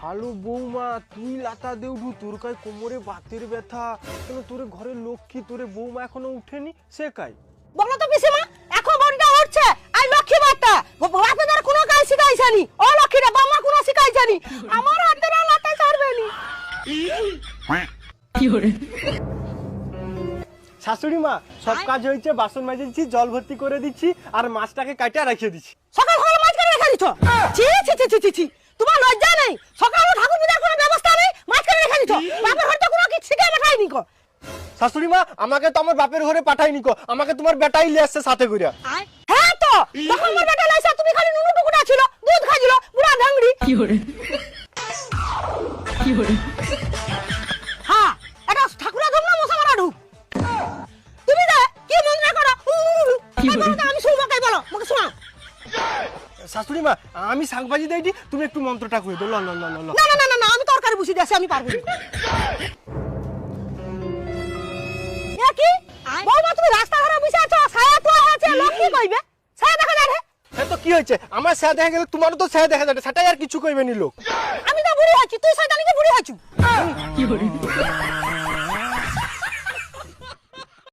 ভালো বৌমা, তুই লাতা দেউডু, তোর কাই কোমরে বাতের ব্যথা কেন? তোর ঘরের লক্ষ্মী, তোর বৌমা এখনো উঠেনি, সে কাই? বলো তো পিসিমা, এখন বড়িটা উঠছে আর লক্ষ্মী মাতা বাপেদার কোনো কাজ শিখাইছানি, ও লক্ষ্মীটা বাবা কোনো শিখাইছানি, আমার হাতে না লাতা ছাড়বেনি। কি হরে শাশুড়ি মা, সব কাজ হয়েছে, বাসন মাজেছি, জল ভর্তি করে দিচ্ছি আর মাছটাকে কাটিয়ে রেখে দিচ্ছি। সকাল সকাল মাছ কেটে রেখে দিছো? ছি ছি ছি ছি ছি ছি, তোমার লজ্জা নেই? সকালে ঠাকুর পূজার কোনো ব্যবস্থা নেই, মাছ কেটে রেখে দিছো? বাপের ঘরে তো কোনো কিছু শিখে পাঠাইনি কো। শাশুড়ি মা, আমাকে তো আমার বাপের ঘরে পাঠাইনি কো, আমাকে তোমার বেটাই নিয়ে আসছে সাথে করে। হ্যাঁ তো, যখন আমার বেটা লাইসা তুমি খালি নুনু টুকুটা ছিল, দুধ খাইছিল, বুড়া ধাংড়ি। কি হরে কি হরে হ্যাঁ, এটা ঠাকুরা ধরনা মশা মারা ঢুক। তুমি দে কি মন্ত্র করো? কি তাই বলে? বলো তো, আমি শুনবো, তাই বলো, মুখে শোনাও। শাশুড়ি মা, আমি শাকভাজি দেইটি, তুমি একটু মন্ত্রটা কই দাও। ল ল ল ল ল। না না না না না, আমি তরকারি বসিয়ে দিয়েছি, আমি পারবো না। এ কি বৌমা, তুমি রাস্তা ধারে বসে আছো, ছায়া তো আছে, লোক কি কইবে? ছায়া দেখা যায় না? হ্যাঁ তো কি হয়েছে? আমার ছায়া দেখা গেলে তোমারও তো ছায়া দেখা যাবে, সেটাই আর কিছু কইবে নি লোক। আমি তো বুড়ি হচ্ছি, তুই শয়তানিকে বুড়ি হচ্ছু। কি হরে